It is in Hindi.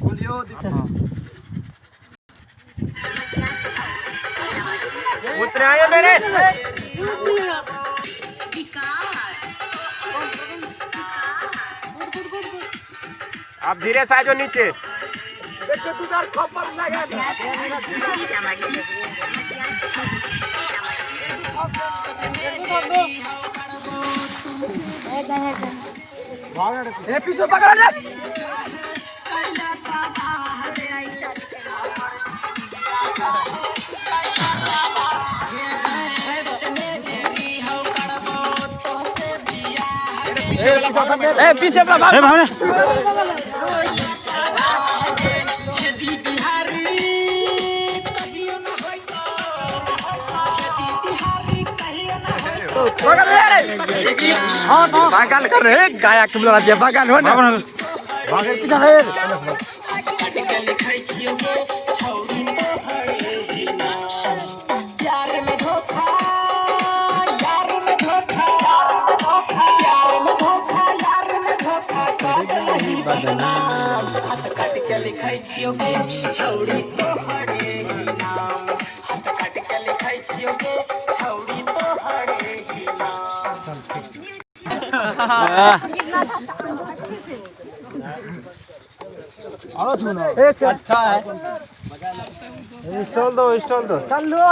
बोलियो उतरे आए मेरे। आप धीरे से आ जाओ नीचे। देखो तुझार खबर लगा ए पीछे पकड़ ले। ए पीछे भाग भाग पागल कर रहे गाया के बुला दिया पागल हो ना भागे पीछे है अच्छा है। स्टॉल दो चल लो।